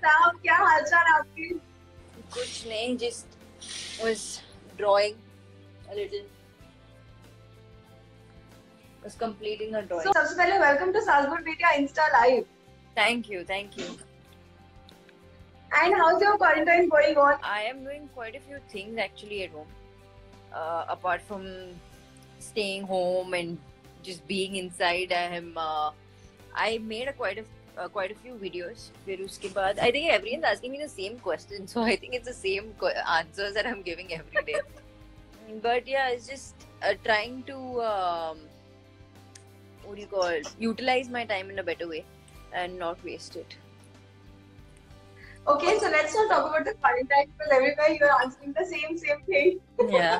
साहब, क्या हालचाल आपकी? कुछ नहीं, just was drawing a little. Was completing a drawing. So, सबसे पहले welcome to Salzburg Media Insta Live. Thank you, thank you. And how's your quarantine going on? I am doing quite a few things actually at home. Apart from staying home and just being inside, I made quite a few videos. फिर उसके बाद I think everyone's asking me the same question, so I think it's the same answers that I'm giving every day. But yeah, it's just trying to what do you call it? Utilize my time in a better way and not waste it. Okay, so let's not talk about the quarantine because everywhere you are answering the same thing. Yeah.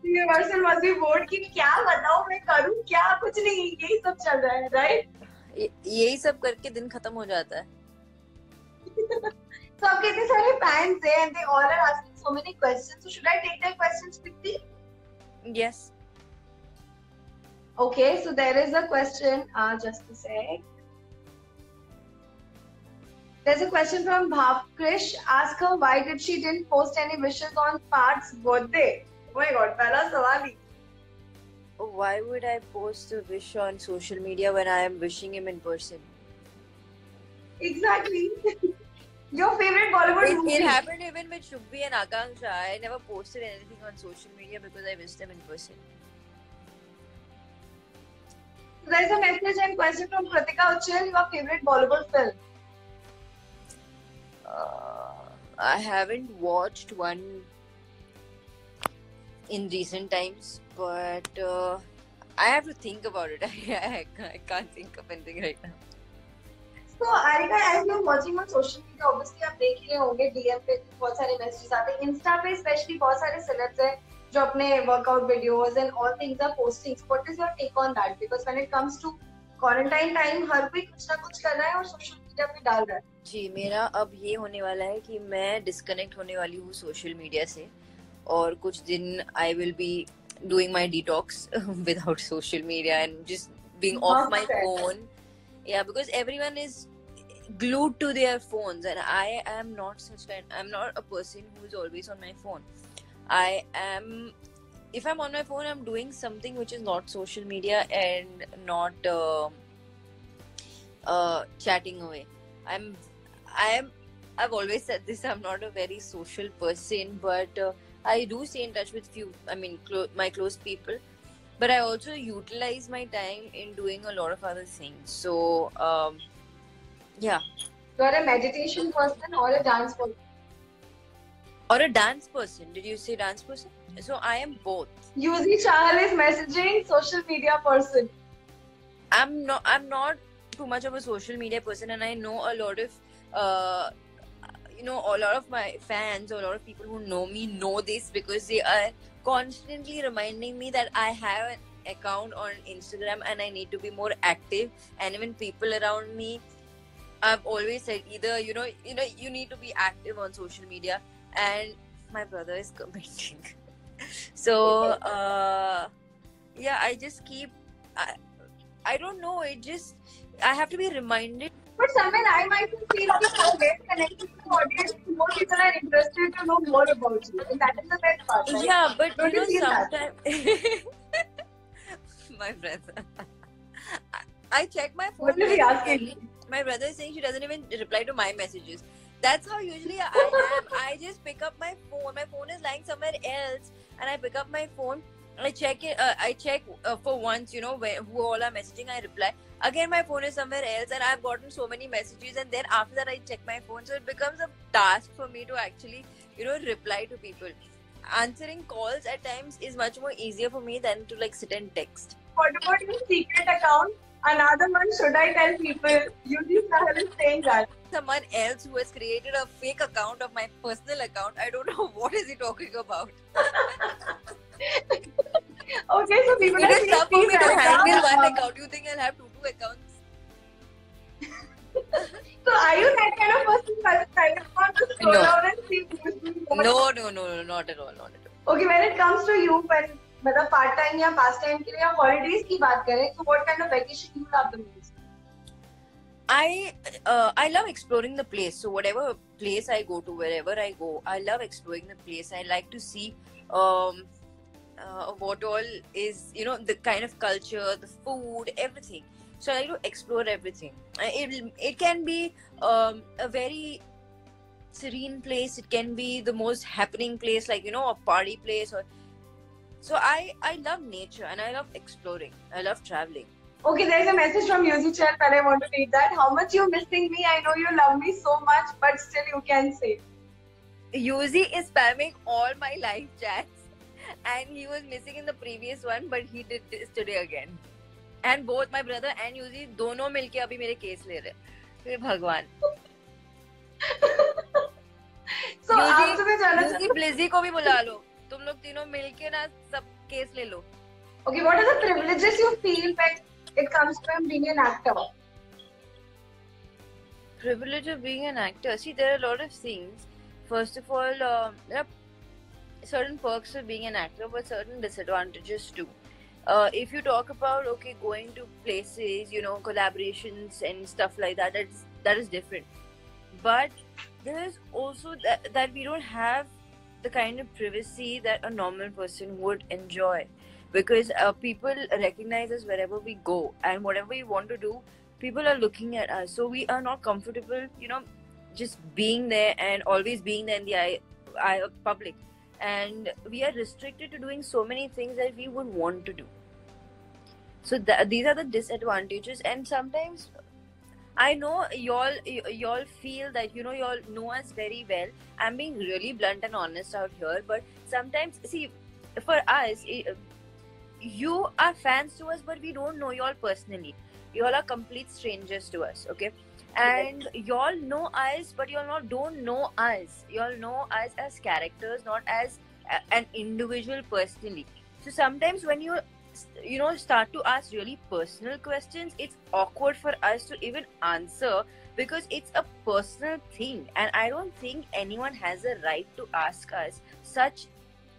Universal must be bored कि क्या बताऊँ मैं करूँ क्या, कुछ नहीं, यही सब चल रहा है, right? यही सब करके दिन खत्म हो जाता है. So आपके इतने सारे fans हैं and they all are asking so many questions. So should I take their questions quickly? Yes. Okay, so there is a question. Just a sec. There's a question from Bhavkrish. Ask her why did she didn't post any wishes on Parth's birthday? Oh my God, पहला सवाल ही. Why would I post a wish on social media when I am wishing him in person? Exactly. Your favorite Bollywood movie? It happened even with Shubhi and Akanksha. I never posted anything on social media because I wished them in person. There's a message and question from Kritika Uchel. Your favorite Bollywood film? I haven't watched one in recent times, but I have to think about it. I can't think of anything right now. So, Arika, as you're watching on social media, obviously आप देख ही रहे होंगे DM पे बहुत सारे messages आते हैं. Insta पे especially बहुत सारे celebs हैं जो अपने workout videos and all things are posting. What is your take on that? Because when it comes to quarantine time, हर कोई कुछ ना कुछ कर रहा है और social media पे डाल रहा है. जी, मेरा अब ये होने वाला है कि मैं डिस्कनेक्ट होने वाली हूँ सोशल मीडिया से और कुछ दिन I will be doing my detox without social media and just being of my phone. Yeah, because everyone is glued to their phones and I am not I'm not a person who is always on my phone. If I'm on my phone, I'm doing something which is not social media and not chatting away. I've always said this, I'm not a very social person, but I do stay in touch with my close people. But I also utilize my time in doing a lot of other things. So, yeah. You're a meditation person or a dance person? Or a dance person. Did you say dance person? So, I am both. Yuzi Chahal is messaging social media person. I'm not too much of a social media person, and I know a lot of, a lot of my fans or a lot of people who know me know this because they are constantly reminding me that I have an account on Instagram and I need to be more active. And even people around me, I've always said either you need to be active on social media. And my brother is commenting. So yeah, I just keep. I don't know. I have to be reminded. But somewhere I might feel that you're very connected to the audience. More people are interested to know more about you, and that is the best part. Right? Yeah, but don't you feel sometimes my brother. I check my phone. What is he asking? My brother is saying she doesn't even reply to my messages. That's how usually I am. I just pick up my phone. My phone is lying somewhere else, and I pick up my phone. I check it. I check for once, who all are messaging. I reply. Again, my phone is somewhere else, and I've gotten so many messages. And then after that, I check my phone. So it becomes a task for me to actually, reply to people. Answering calls at times is much more easier for me than to sit and text. What about your secret account? Another one, should I tell people? Yuzi Chahal is saying that. Someone else who has created a fake account of my personal account. I don't know what is he talking about. Okay, so people it is tough for me to handle one account. You think I'll have two accounts? So are you that kind of person who kind of want to scroll down and see who's doing what? No, not at all. Okay, when it comes to you, when part time या past time के लिए holidays की बात करें, so what kind of vacation you love the most? I love exploring the place. So whatever place I go to, wherever I go, I love exploring the place. I like to see um, what all is, the kind of culture, the food, everything. So I like to explore everything. It can be a very serene place. It can be the most happening place, like a party place. Or so I love nature and I love exploring. I love traveling. Okay, there's a message from Yuzi Chan and I want to read that. How much you missing me? I know you love me so much, but still you can say. Yuzi is spamming all my live chats, and he was missing in the previous one, but he did this today again. And both my brother and Yuzi दोनों मिलके अभी मेरे case ले रहे हैं. हे भगवान. So आपसे मैं जानना Yuzi Blizzy को भी बुला लो. तुम लोग तीनों मिलके ना सब केस ले लो. Okay, what are the privileges you feel when it comes from being an actor? Privilege of being an actor. See, there are a lot of things. First of all, there are certain perks of being an actor, but certain disadvantages too. If you talk about going to places, collaborations and stuff like that, that is different. But there is also that we don't have the kind of privacy that a normal person would enjoy, because people recognize us wherever we go, and whatever we want to do, people are looking at us. So we are not comfortable, just being there and always being there in the eye of public. And we are restricted to doing so many things that we would want to do. So these are the disadvantages. And sometimes I know y'all feel that y'all know us very well. I'm being really blunt and honest out here, but sometimes, see, for us, you are fans to us, but we don't know y'all personally. Y'all are complete strangers to us, okay? And y'all know us, but y'all don't know us. Y'all know us as characters, not as an individual personally. So sometimes when you start to ask really personal questions, it's awkward for us to even answer, because it's a personal thing, and I don't think anyone has a right to ask us such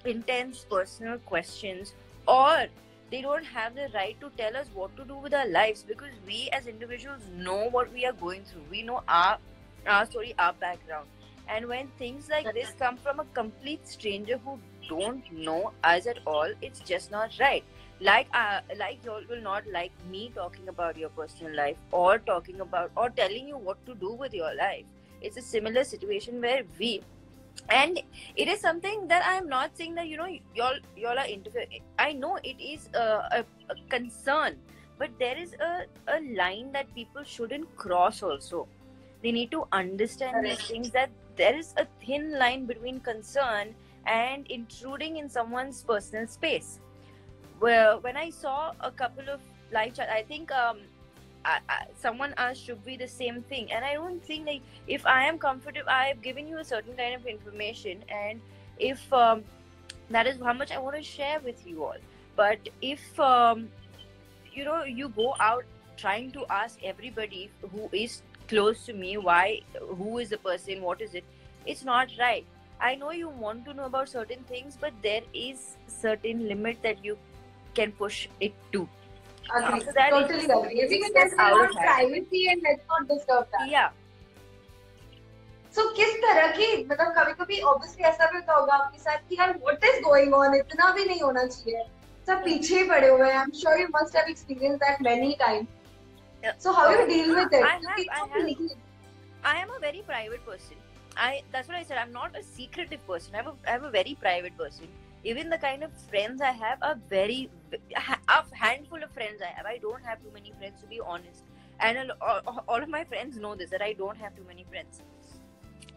intense personal questions, or they don't have the right to tell us what to do with our lives, because we as individuals know what we are going through. We know our story, our background. And when things like this come from a complete stranger who don't know us at all, it's just not right. Like y'all will not like me talking about your personal life, or talking about, or telling you what to do with your life. It's a similar situation where and it is something that I'm not saying that y'all are interfering. I know it is a concern, but there is a line that people shouldn't cross also. They need to understand these things, that there is a thin line between concern and intruding in someone's personal space. Well, when I saw a couple of live chat, I think someone asked Shubhi the same thing, and I don't think, like, if I am comfortable, I have given you a certain kind of information, and if that is how much I want to share with you all. But if you go out trying to ask everybody who is close to me who is the person, what is it, it's not right. I know you want to know about certain things, but there is certain limit that you can push it to. Agree. Totally agree. We can just about privacy and let's not disturb that. Yeah. So किस तरह की, मतलब कभी-कभी obviously ऐसा भी होगा आपके साथ कि यार what is going on, इतना भी नहीं होना चाहिए, सब पीछे ही पड़े हुए हैं. I'm sure you must have experienced that many times. So how you deal with it? I am a very private person. That's what I said. I'm not a secretive person. I have a very private person. Even the kind of friends I have are a handful of friends I have. I don't have too many friends, to be honest. And all of my friends know this, that I don't have too many friends.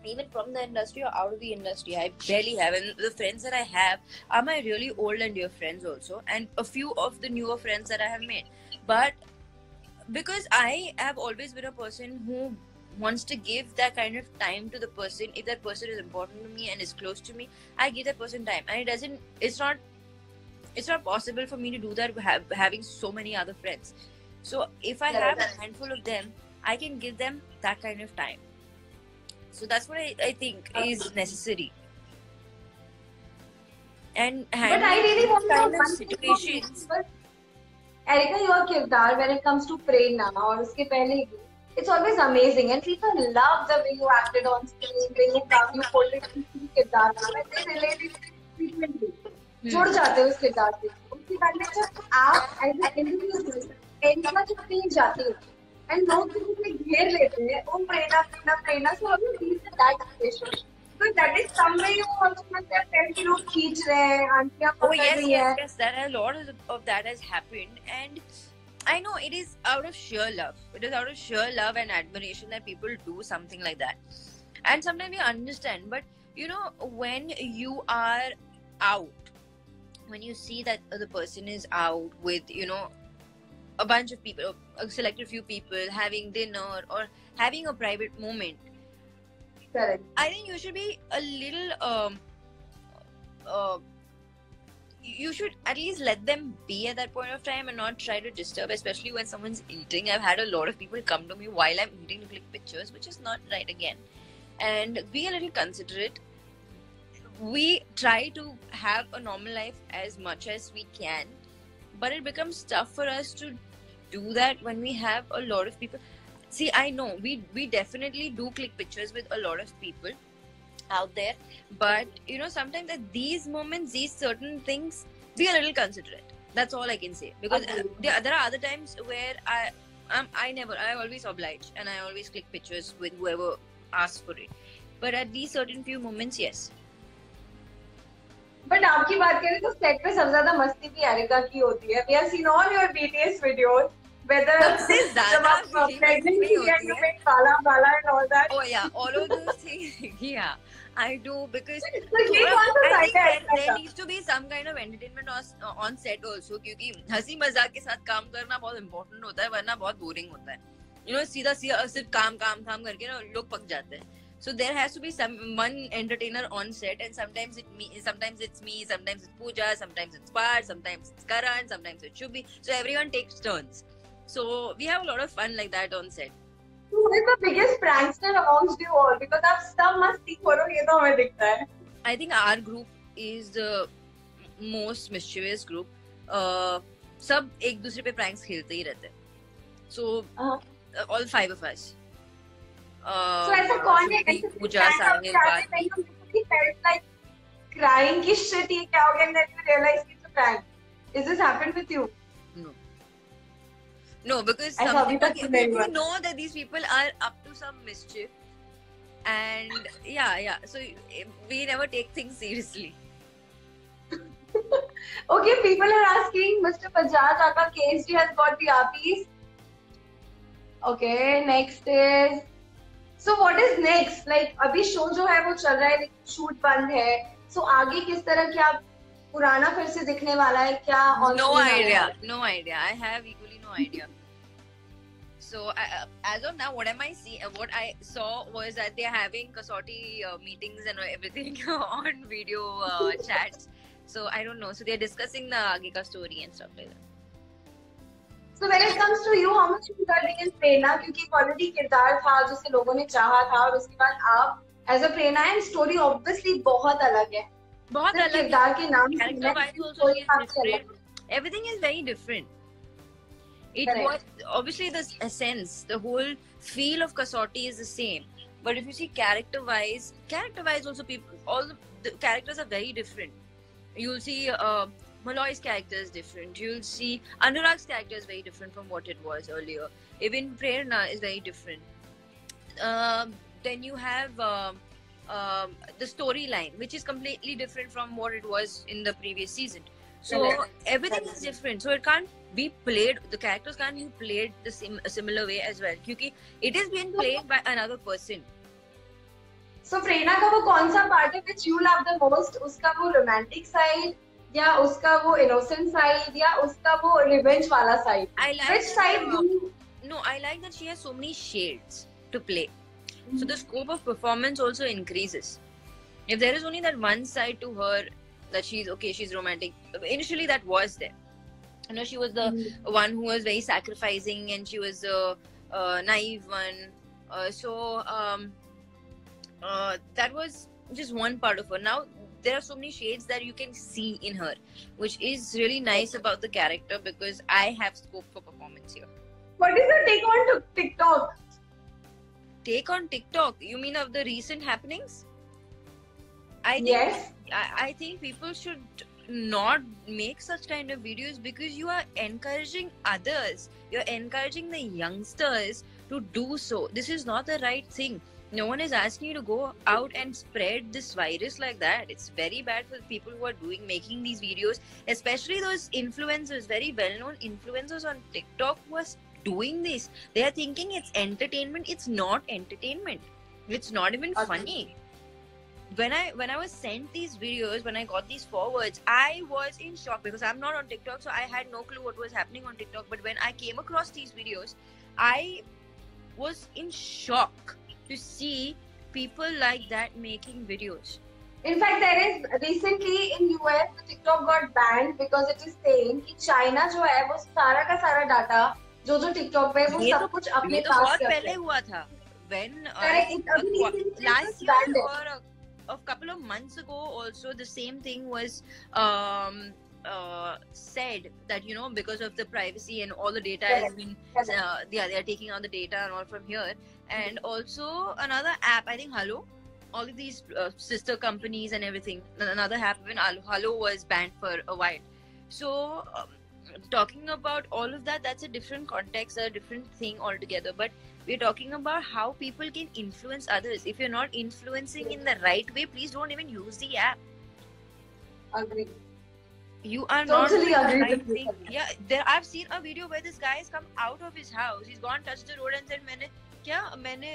Even from the industry or out of the industry, I barely have. And the friends that I have are my really old and dear friends also. And a few of the newer friends that I have made. But because I have always been a person who wants to give that kind of time to the person. If that person is important to me and is close to me, I give that person time. And it's not possible for me to do that having so many other friends. So if I have a handful of them, I can give them that kind of time. So that's what I think is necessary. And but I really want to know one situations. Erica, your kirdar when it comes to Prerna और उसके पहले It's always amazing, and people love the way you acted on screen, the way you portrayed the किरदार को, and they relate it frequently. जुड़ जाते हैं उस किरदार से. उसके बाद में जब आप as an individual प्रेरणा जब कहीं जाती हो, and लोग जब उसे घेर लेते हैं, वो प्रेरणा, so how do you deal with that situation? So that is some way you also must have felt कि लोग खींच रहे हैं, आंटियाँ पकड़ रही हैं. Yes, that a lot of that has happened, and I know it is out of sheer love. It is out of sheer love and admiration that people do something like that. And sometimes we understand, but you know, when you are out, when you see that the person is out with, you know, a bunch of people, a selected few people having dinner or having a private moment, Correct. I think you should be a little you should at least let them be at that point of time and not try to disturb, especially when someone's eating. I've had a lot of people come to me while I'm eating to click pictures, which is not right again. And be a little considerate. We try to have a normal life as much as we can, but it becomes tough for us to do that when we have a lot of people. See, I know we definitely do click pictures with a lot of people out there, but you know, sometimes at these moments, these certain things, be a little considerate. That's all I can say, because there are other times where I always oblige and I always click pictures with whoever asks for it, but at these certain few moments, yes. But आपकी बात करें तो set पे सबसे ज्यादा मस्ती भी areca की होती है. We have seen all your BTS videos. Whether जब आप pregnant थी and you make bala and all that. Oh yeah, all of those things. Yeah, I do, because I think there needs to be some kind of entertainment on set also, क्योंकि हंसी मजाक के साथ काम करना बहुत important होता है, वरना बहुत boring होता है. You know, सीधा सिर्फ काम करके ना लोग पक जाते हैं. So there has to be one entertainer on set, and sometimes it's me, sometimes it's Pooja, sometimes it's Parth, sometimes it's Karan, sometimes it's Shubhi. So everyone takes turns. So we have a lot of fun like that on set. Who is the biggest prankster amongst you all? Because आप सब मस्ती करो, ये तो हमें दिखता है. I think our group is the most mischievous group. सब एक दूसरे पे pranks खेलते ही रहते हैं. So all 5 of us. So ऐसा कौन है? Pooja, Sahil, Parth. You felt like crying कि shit ये क्या हो गया, and then you realize it's a prank. Is this happened with you? No, because we know that these people are up to some mischief, and yeah. So we never take things seriously. Okay, people are asking, Mr. Bajaj, Aka KSG has got the RPs. Okay, next is. So what is next? Like अभी show जो है वो चल रहा है, लेकिन shoot बंद है. So आगे किस तरह क्या पुराना फिर से दिखने वाला है क्या? No idea. I have equally no idea. So as of now, what I saw was that they're having Kasauti meetings and everything on video chats. So I don't know. So they're discussing the Agika story and stuff like that. So when it comes to you, how much you are in Prerna? क्योंकि already किरदार था जिसे लोगों ने चाहा था, और उसके बाद आप as a Prerna, and story obviously बहुत अलग है. बहुत अलग है. किरदार के नाम से everything is very different. It was obviously the essence, the whole feel of Kasauti is the same. But if you see character-wise also all the characters are very different. You'll see Malloy's character is different. You'll see Anurag's character is very different from what it was earlier. Even Prerna is very different. Then you have the storyline, which is completely different from what it was in the previous season. So everything is different. So it can't be played. The characters can't be played a similar way as well. Because it is being played by another person. So Prerna का वो कौन सा part है which you love the most? उसका वो romantic side, या उसका वो innocent side, या उसका वो revenge वाला side? Which side do you? No, I like that she has so many shades to play. So the scope of performance also increases. If there is only that one side to her, that she's romantic. Initially, that was there. You know, she was the one who was very sacrificing, and she was the naive one. That was just one part of her. Now there are so many shades that you can see in her, which is really nice about the character, because I have scope for performance here. What is your take on TikTok? take on TikTok. You mean of the recent happenings? I think Yes. I think people should not make such kind of videos because you are encouraging others. You're encouraging the youngsters to do so. This is not the right thing. No one is asking you to go out and spread this virus like that. It's very bad for the people who are making these videos, especially those influencers, very well-known influencers on TikTok who are doing this. They are thinking it's entertainment. It's not entertainment. It's not even funny. When I was sent these videos, when I got these forwards, I was in shock because I'm not on TikTok, so I had no clue what was happening on TikTok. But when I came across these videos, I was in shock to see people like that making videos. In fact, there is recently in US, the TikTok got banned because it is saying कि China जो है वो सारा का सारा data जो TikTok पे वो सब कुछ अपने पास बहुत पहले हुआ था. When last year or a couple of months ago also the same thing was said that, you know, because of the privacy and all the data has been they are taking out the data and all from here. And also another app, I think Hello, all of these sister companies and everything, another app, even Hello was banned for a while. So talking about all of that, that's a different context, a different thing altogether. But we're talking about how people can influence others. If you're not influencing in the right way, please don't even use the app. Agree. You are totally not agree right with thing. Yeah, I've seen a video where this guy has come out of his house. He's gone, touched the road and said, मैंने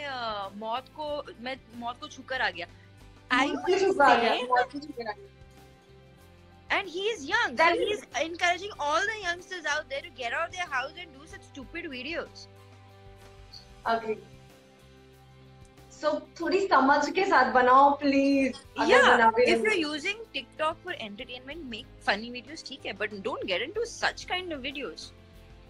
मौत को छूकर आ गया. And he is young. So he is encouraging all the youngsters out there to get out of their house and do such stupid videos. Agree. So थोड़ी समझ के साथ बनाओ please. Yeah, if you're using TikTok for entertainment, make funny videos, ठीक है, but don't get into such kind of videos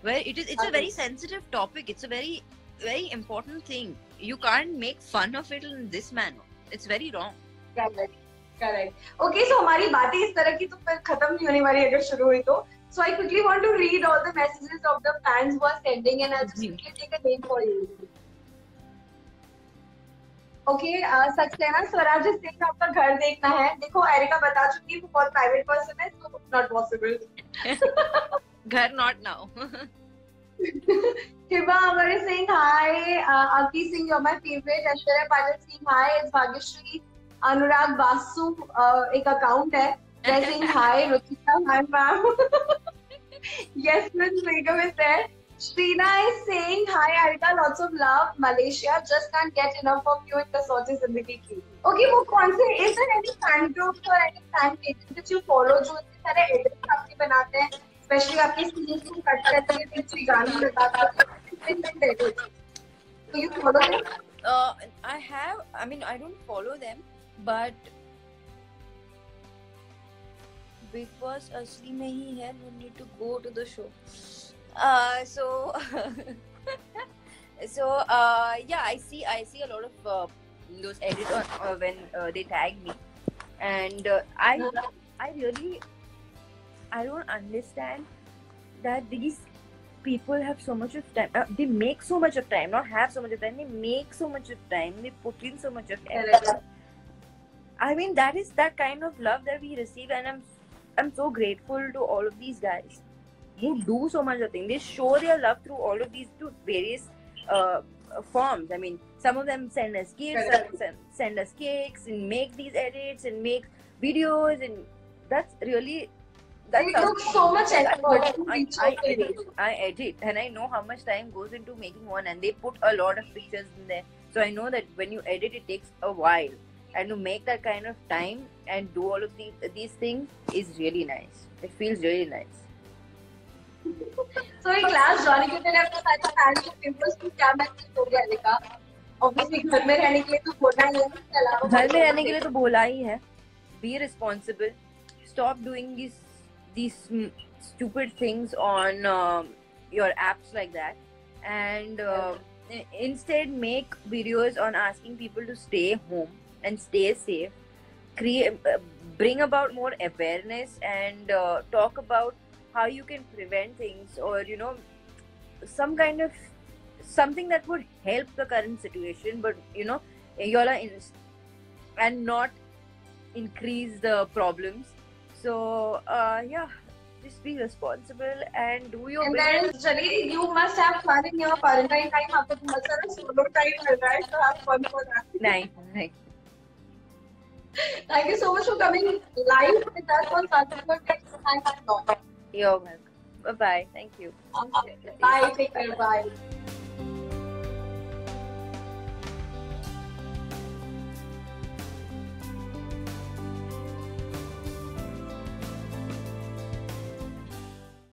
where it's a very sensitive topic. It's a very, very important thing. You can't make fun of it in this manner. It's very wrong. Correct. Okay, so हमारी बातें इस तरह की तो फिर खत्म नहीं होने वाली अगर शुरू हुई तो. So I quickly want to read all the messages of the fans who are sending, and I'll just quickly take a name for you. Okay, Saxena Swaraj Singh, आपका घर देखना है. देखो एरिका बता चुकी है वो बहुत प्राइवेट पर्सन है, so not possible. घर not now. Hiba Amare Singh, hi. Aki Singh, you're my favorite. Aishwarya Patil Singh, hi. It's Bhagyashree. Anurag Basu, एक account है. They're saying hi. Ruchita, hi ma'am. Yes, Miss Begum is there. Shrina is saying hi, Arika. Lots of love. Malaysia, just can't get enough of you in the Sochi Zindagi Ki. Okay, वो कौन से? Is there any fan groups or any fan pages that you follow जो इतने सारे edits आपके बनाते हैं? Especially आपके scenes को cut करते हैं, फिर कोई गाना लगाते हैं. Do you follow them? I don't follow them, but Big Boss असली में ही है. No need to go to the show. Yeah, I see a lot of those edits when they tag me, and I don't understand that these people have so much of time. They make so much of time, not have so much of time. They make so much of time. They put in so much of effort. I mean, that is that kind of love that we receive, and I'm so grateful to all of these guys who do so much of things. They show their love through all of these various forms. I mean, some of them send us gifts, send us cakes, and make these edits and make videos, and that's really. It took so much effort. I edit, and I know how much time goes into making one, and they put a lot of pictures in there. So I know that when you edit, it takes a while, and to make that kind of time and do all of these things is really nice. It feels really nice. So in class joining के पहले अपने सारे fans के pimples को क्या message हो गया लिखा? Obviously घर में रहने के लिए तो बोलना ही है. घर में रहने के लिए तो बोला ही है. Be responsible. Stop doing these stupid things on your apps like that, and instead make videos on asking people to stay home and stay safe. Bring about more awareness and talk about how you can prevent things, or some kind of something that would help the current situation, but you know, y'all are and not increase the problems. So yeah, just be responsible and do your And bit. then, Jalili, you must have fun in your quarantine time. आपको बहुत सारा solo time मिल रहा है, so have fun for that. Nice. Thank you so much for coming live with us on Sunday. Thanks a lot. You're welcome. Bye bye. Thank you. Bye. Take care. Bye.